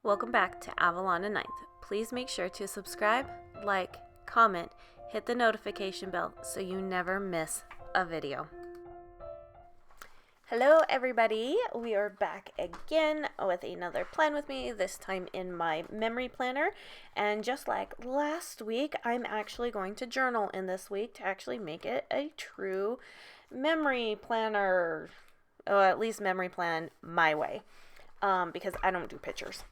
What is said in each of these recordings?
Welcome back to Avalon and Ninth. Please make sure to subscribe, like, comment, hit the notification bell so you never miss a video. Hello everybody, we are back again with another plan with me, this time in my memory planner. And just like last week, I'm actually going to journal in this week to actually make it a true memory planner, or at least memory plan my way, because I don't do pictures.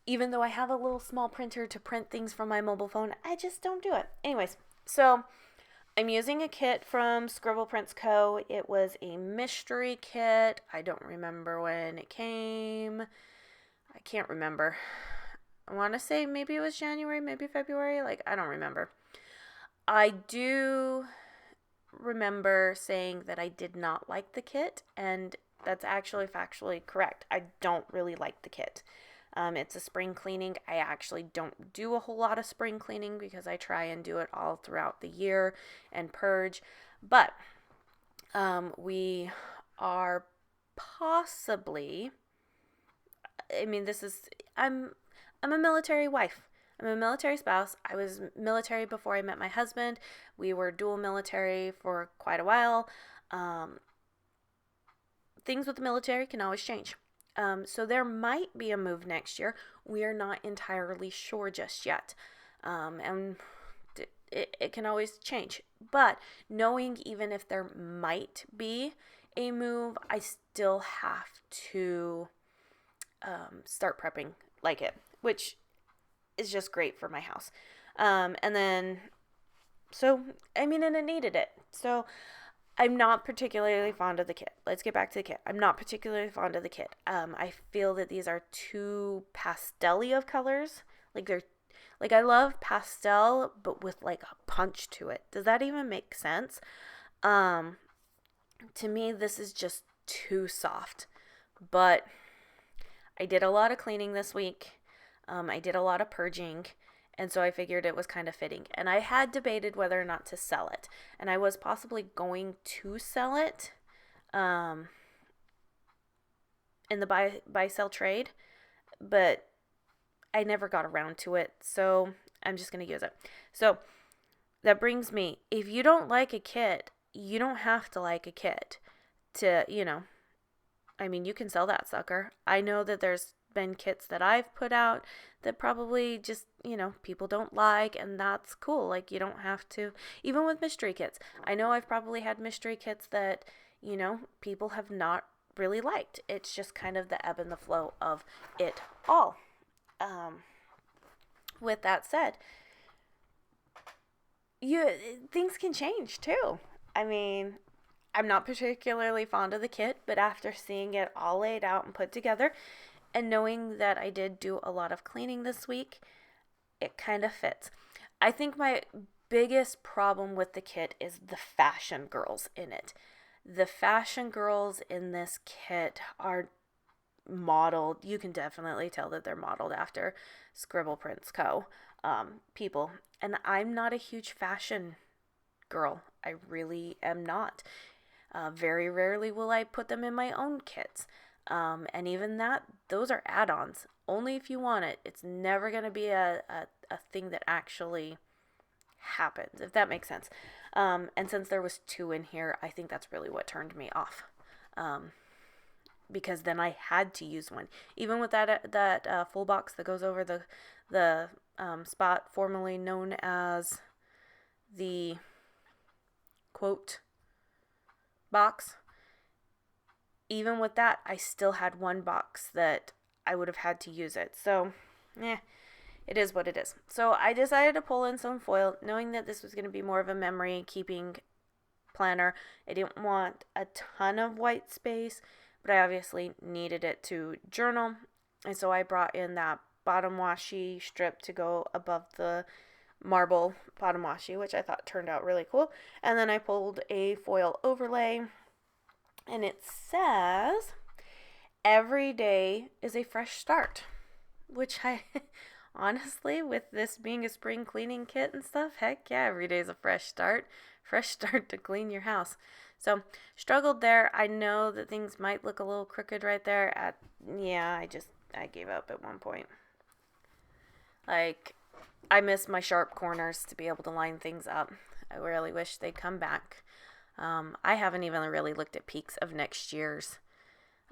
Even though I have a little small printer to print things from my mobile phone, I just don't do it. Anyways, so I'm using a kit from Scribble Prints Co. It was a mystery kit. I don't remember when it came. I can't remember. I want to say maybe it was January, maybe February. I don't remember. I do remember saying that I did not like the kit, and that's actually factually correct. I don't really like the kit. It's a spring cleaning. I actually don't do a whole lot of spring cleaning because I try and do it all throughout the year and purge. But we are possibly, I'm a military wife. I'm a military spouse. I was military before I met my husband. We were dual military for quite a while. Things with the military can always change. So there might be a move next year. We are not entirely sure just yet. And it can always change. But knowing even if there might be a move, I still have to start prepping like it, which is just great for my house. And it needed it. So I'm not particularly fond of the kit. Let's get back to the kit. I'm not particularly fond of the kit. I feel that these are too pastel-y of colors. I love pastel, but with a punch to it. Does that even make sense? To me, this is just too soft. But I did a lot of cleaning this week. I did a lot of purging. And so I figured it was kind of fitting. And I had debated whether or not to sell it. And I was possibly going to sell it in the buy-sell trade. But I never got around to it. So I'm just going to use it. So that brings me, if you don't like a kit, you don't have to like a kit to, you can sell that sucker. I know that there's been kits that I've put out that probably just, people don't like, and that's cool. You don't have to, even with mystery kits. I know I've probably had mystery kits that, people have not really liked. It's just kind of the ebb and the flow of it all. With that said, things can change too. I'm not particularly fond of the kit, but after seeing it all laid out and put together, and knowing that I did do a lot of cleaning this week, it kind of fits. I think my biggest problem with the kit is the fashion girls in it. The fashion girls in this kit are modeled. You can definitely tell that they're modeled after Scribble Prints Co. People. And I'm not a huge fashion girl. I really am not. Very rarely will I put them in my own kits. And even that, those are add-ons. Only if you want it. It's never going to be a thing that actually happens, if that makes sense. And since there was 2 in here, I think that's really what turned me off. Because then I had to use one. Even with that full box that goes over the spot formerly known as the quote box. Even with that, I still had one box that I would have had to use it. So, it is what it is. So I decided to pull in some foil, knowing that this was going to be more of a memory keeping planner. I didn't want a ton of white space, but I obviously needed it to journal. And so I brought in that bottom washi strip to go above the marble bottom washi, which I thought turned out really cool. And then I pulled a foil overlay. And it says, every day is a fresh start, which I, honestly, with this being a spring cleaning kit and stuff, heck yeah, every day is a fresh start to clean your house. So struggled there. I know that things might look a little crooked right there. I gave up at one point. Like, I miss my sharp corners to be able to line things up. I really wish they'd come back. I haven't even really looked at peaks of next year's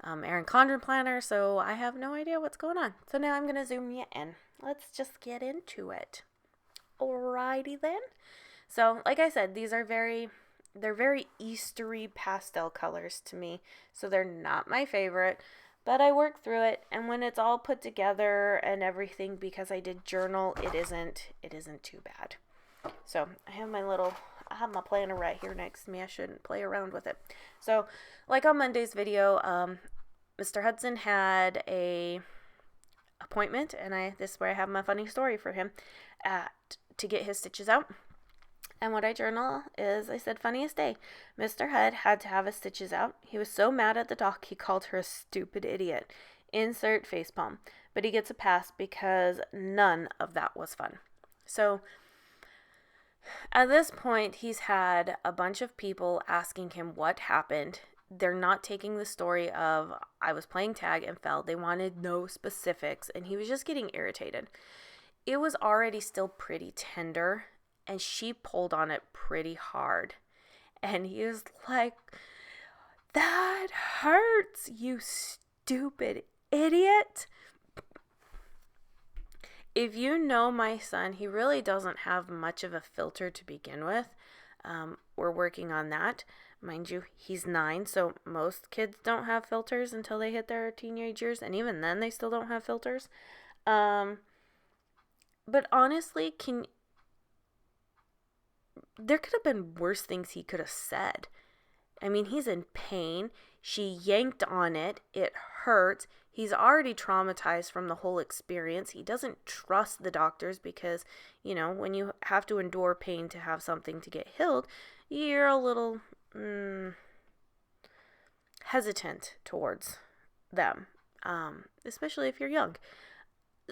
Erin Condren planner, so I have no idea what's going on. So now I'm going to zoom you in. Let's just get into it. Alrighty then. So, like I said, they're very Eastery pastel colors to me, so they're not my favorite, but I work through it, and when it's all put together and everything, because I did journal, it isn't too bad. So I have my planner right here next to me. I shouldn't play around with it. So, like on Monday's video, Mr. Hudson had a appointment, and this is where I have my funny story for him to get his stitches out. And what I journal is, I said, funniest day. Mr. Hud had to have his stitches out. He was so mad at the doc, he called her a stupid idiot. Insert facepalm. But he gets a pass because none of that was fun. So, at this point, he's had a bunch of people asking him what happened. They're not taking the story of, I was playing tag and fell. They wanted no specifics, and he was just getting irritated. It was already still pretty tender, and she pulled on it pretty hard. And he was like, that hurts, you stupid idiot. If you know my son, he really doesn't have much of a filter to begin with. We're working on that. Mind you, he's 9, so most kids don't have filters until they hit their teenage years, and even then they still don't have filters. But honestly, there could have been worse things he could have said. I mean, he's in pain. She yanked on it. It hurts. He's already traumatized from the whole experience. He doesn't trust the doctors because, when you have to endure pain to have something to get healed, you're a little hesitant towards them, especially if you're young.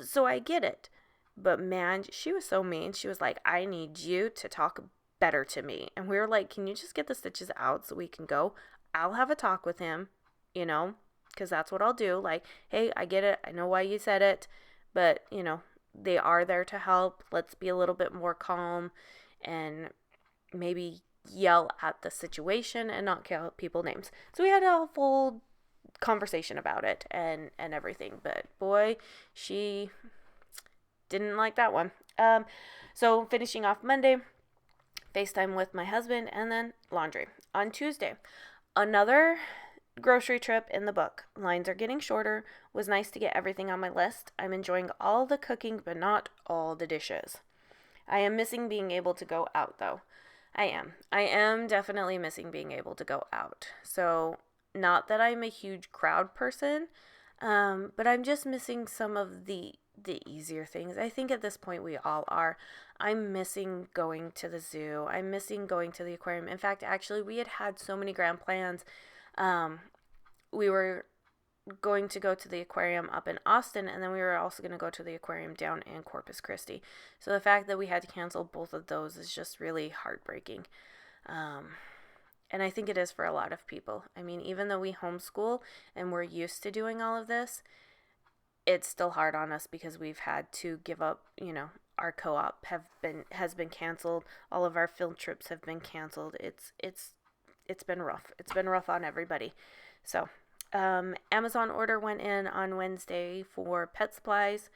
So I get it. But man, she was so mean. She was like, I need you to talk better to me. And we were like, can you just get the stitches out so we can go? I'll have a talk with him, because that's what I'll do. Like, hey, I get it. I know why you said it. But, they are there to help. Let's be a little bit more calm and maybe yell at the situation and not call people names. So we had a full conversation about it and everything. But boy, she didn't like that one. So finishing off Monday, FaceTime with my husband, and then laundry. On Tuesday, another grocery trip in the book. Lines are getting shorter. Was nice to get everything on my list. I'm enjoying all the cooking, but not all the dishes. I am missing being able to go out, though. I am definitely missing being able to go out. So, not that I'm a huge crowd person, but I'm just missing some of the easier things. I think at this point we all are. I'm missing going to the zoo. I'm missing going to the aquarium. In fact, actually, we had so many grand plans. We were going to go to the aquarium up in Austin, and then we were also going to go to the aquarium down in Corpus Christi. So the fact that we had to cancel both of those is just really heartbreaking. And I think it is for a lot of people. I mean, even though we homeschool and we're used to doing all of this, it's still hard on us because we've had to give up, our co-op has been canceled. All of our field trips have been canceled. It's been rough. It's been rough on everybody. So, Amazon order went in on Wednesday for pet supplies.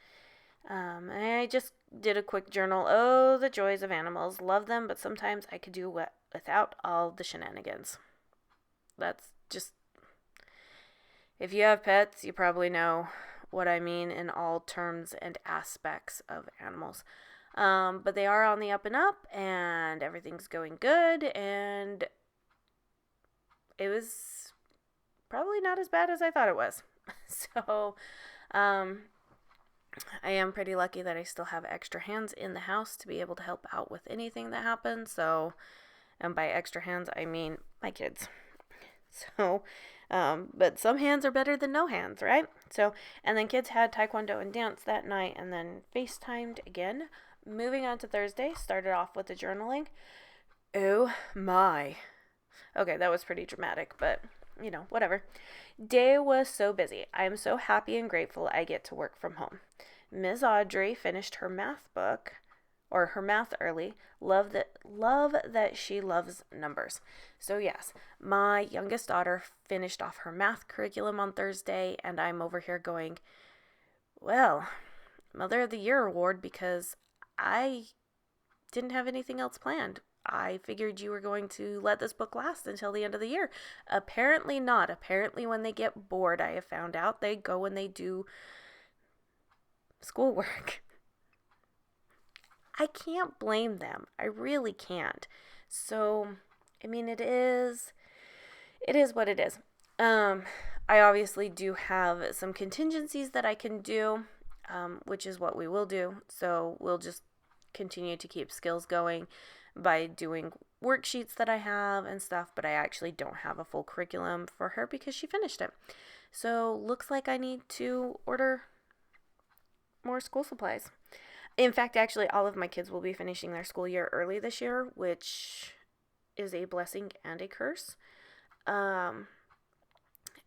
I just did a quick journal. Oh, the joys of animals. Love them, but sometimes I could do without all the shenanigans. That's just... If you have pets, you probably know what I mean in all terms and aspects of animals. But they are on the up and up, and everything's going good, and it was probably not as bad as I thought it was. So, I am pretty lucky that I still have extra hands in the house to be able to help out with anything that happens. So, and by extra hands, I mean my kids. So, but some hands are better than no hands, right? So, and then kids had taekwondo and dance that night, and then FaceTimed again. Moving on to Thursday, started off with the journaling. Oh my. Okay, that was pretty dramatic, but whatever. Day was so busy. I am so happy and grateful I get to work from home. Ms. Audrey finished her math book or her math early. Love that she loves numbers. So yes, my youngest daughter finished off her math curriculum on Thursday, and I'm over here going, well, Mother of the Year award, because I didn't have anything else planned. I figured you were going to let this book last until the end of the year. Apparently not. Apparently when they get bored, I have found out, they go and they do schoolwork. I can't blame them. I really can't. So, I mean, it is what it is. I obviously do have some contingencies that I can do, which is what we will do. So we'll just continue to keep skills going by doing worksheets that I have and stuff, but I actually don't have a full curriculum for her because she finished it. So looks like I need to order more school supplies. In fact, actually, all of my kids will be finishing their school year early this year, which is a blessing and a curse.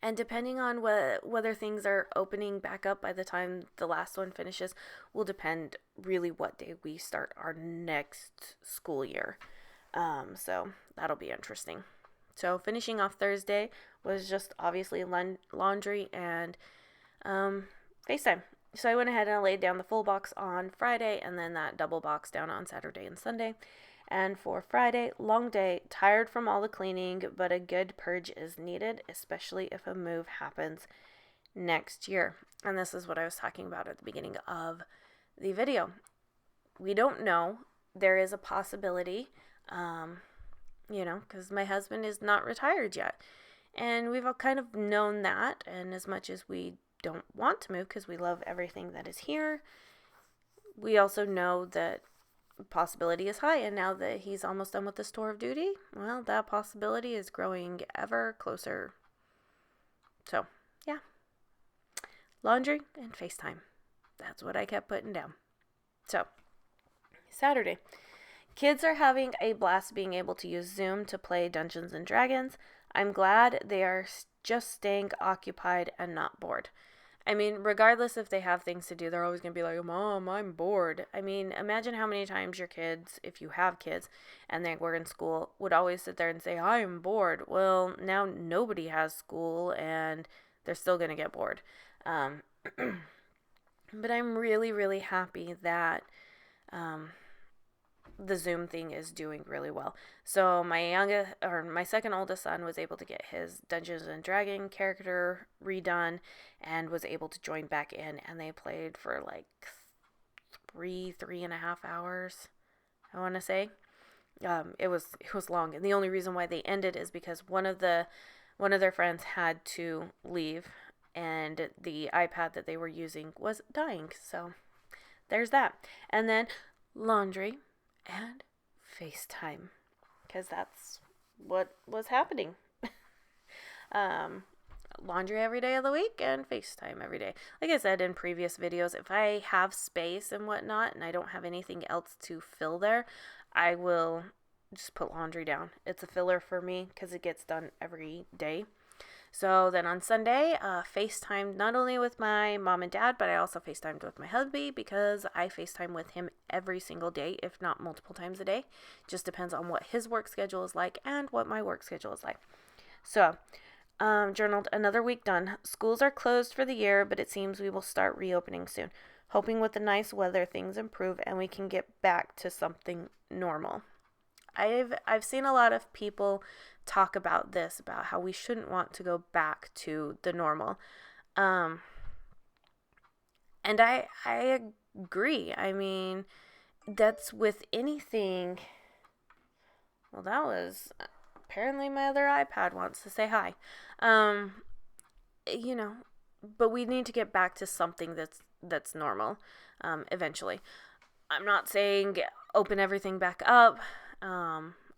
And depending on whether things are opening back up by the time the last one finishes will depend really what day we start our next school year. So that'll be interesting. So finishing off Thursday was just obviously laundry and FaceTime. So I went ahead and I laid down the full box on Friday and then that double box down on Saturday and Sunday. And for Friday, long day, tired from all the cleaning, but a good purge is needed, especially if a move happens next year. And this is what I was talking about at the beginning of the video. We don't know. There is a possibility, because my husband is not retired yet. And we've all kind of known that. And as much as we don't want to move because we love everything that is here, we also know that possibility is high, and now that he's almost done with this tour of duty, well, that possibility is growing ever closer. So yeah, laundry and FaceTime, that's what I kept putting down. So Saturday, kids are having a blast being able to use Zoom to play Dungeons and Dragons. I'm glad they are just staying occupied and not bored. I mean, regardless if they have things to do, they're always going to be like, Mom, I'm bored. I mean, imagine how many times your kids, if you have kids and they were in school, would always sit there and say, I am bored. Well, now nobody has school and they're still going to get bored. But I'm really, really happy that the Zoom thing is doing really well. So my second oldest son was able to get his Dungeons and Dragons character redone and was able to join back in, and they played for like 3.5 hours, I want to say. It was long, and the only reason why they ended is because one of their friends had to leave, and the iPad that they were using was dying. So there's that. And then laundry and FaceTime, because that's what was happening. Laundry every day of the week and FaceTime every day. Like I said in previous videos, if I have space and whatnot and I don't have anything else to fill there, I will just put laundry down. It's a filler for me because it gets done every day. So then on Sunday, FaceTimed not only with my mom and dad, but I also FaceTimed with my hubby because I FaceTime with him every single day, if not multiple times a day. Just depends on what his work schedule is like and what my work schedule is like. So, journaled another week done. Schools are closed for the year, but it seems we will start reopening soon. Hoping with the nice weather things improve and we can get back to something normal. I've seen a lot of people talk about this, about how we shouldn't want to go back to the normal. And I agree. I mean, that's with anything. Well, that was apparently my other iPad wants to say hi. But we need to get back to something that's normal eventually. I'm not saying open everything back up.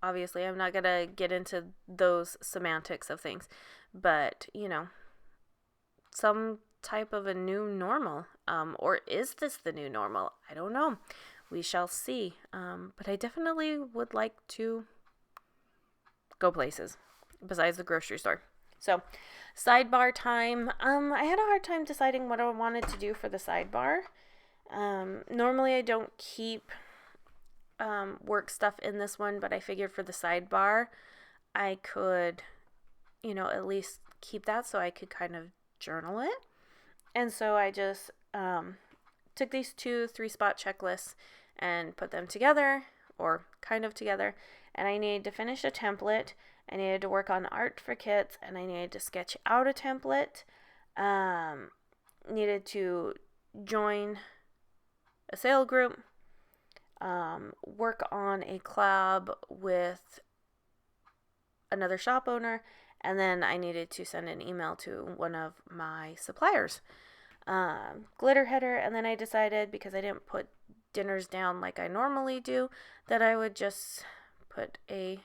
Obviously, I'm not going to get into those semantics of things, but, some type of a new normal, or is this the new normal? I don't know. We shall see. But I definitely would like to go places besides the grocery store. So, sidebar time. I had a hard time deciding what I wanted to do for the sidebar. Normally I don't keep work stuff in this one, but I figured for the sidebar I could, at least keep that so I could kind of journal it. And so I just took these 2 3-spot checklists and put them together, or kind of together, and I needed to finish a template. I needed to work on art for kits, and I needed to sketch out a template. Needed to join a sale group, work on a collab with another shop owner, and then I needed to send an email to one of my suppliers. Glitter header, and then I decided, because I didn't put dinners down like I normally do, that I would just put a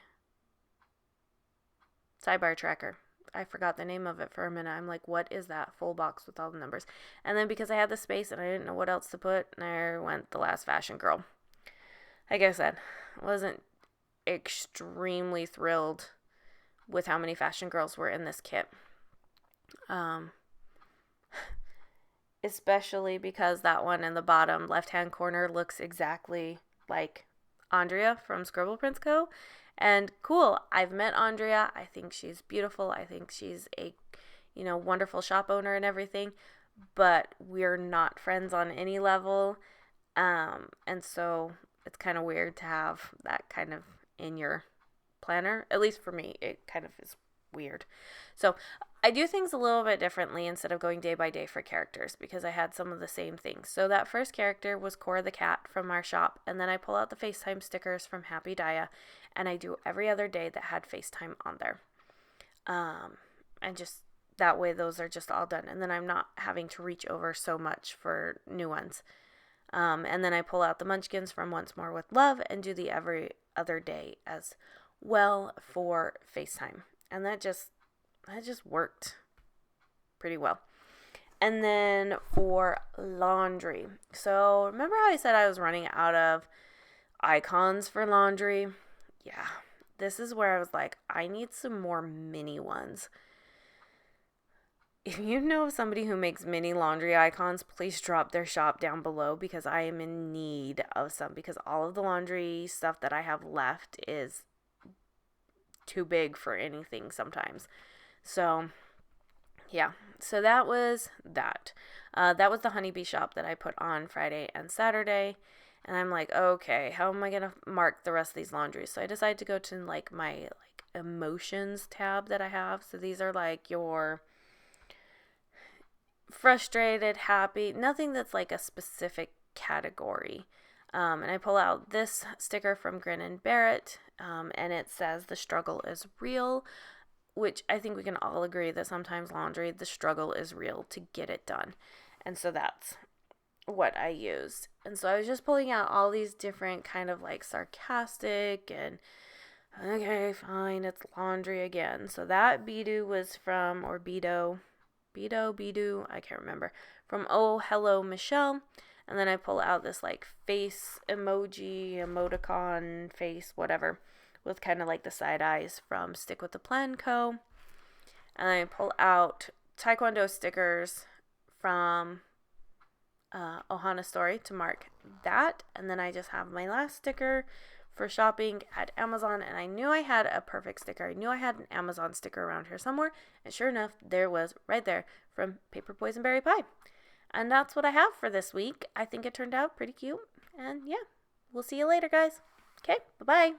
sidebar tracker. I forgot the name of it for a minute. I'm like, what is that full box with all the numbers? And then because I had the space and I didn't know what else to put, there went the last fashion girl. Like I said, I wasn't extremely thrilled with how many fashion girls were in this kit. Especially because that one in the bottom left-hand corner looks exactly like Andrea from Scribble Prints Co. And cool, I've met Andrea. I think she's beautiful. I think she's a, wonderful shop owner and everything. But we're not friends on any level. And so it's kind of weird to have that kind of in your planner. At least for me, it kind of is weird. So I do things a little bit differently instead of going day by day for characters, because I had some of the same things. So that first character was Cora the cat from our shop, and then I pull out the FaceTime stickers from Happy Dia, and I do every other day that had FaceTime on there. And just that way those are just all done, and then I'm not having to reach over so much for new ones. And then I pull out the Munchkins from Once More with Love and do the every other day as well for FaceTime. And that just worked pretty well. And then for laundry. So remember how I said I was running out of icons for laundry? Yeah, this is where I was like, I need some more mini ones. If you know somebody who makes mini laundry icons, please drop their shop down below, because I am in need of some, because all of the laundry stuff that I have left is too big for anything sometimes. So yeah, so that was that. That was the honeybee shop that I put on Friday and Saturday. And I'm like, okay, how am I going to mark the rest of these laundries? So I decided to go to my emotions tab that I have. So these are your frustrated, happy, nothing that's a specific category. And I pull out this sticker from Grin and Barrett, and it says the struggle is real, which I think we can all agree that sometimes laundry, the struggle is real to get it done. And so that's what I used. And so I was just pulling out all these different kind of sarcastic and, okay, fine, it's laundry again. So that Bedo was from, or Bedo, I can't remember, from Oh Hello Michelle. And then I pull out this face emoji, emoticon, face, whatever, with kind of the side eyes from Stick with the Plan Co. And then I pull out Taekwondo stickers from Ohana Story to mark that. And then I just have my last sticker for shopping at Amazon. And I knew I had a perfect sticker. I knew I had an Amazon sticker around here somewhere. And sure enough, there was right there from Paper Poison Berry Pie. And that's what I have for this week. I think it turned out pretty cute. And yeah, we'll see you later, guys. Okay, bye-bye.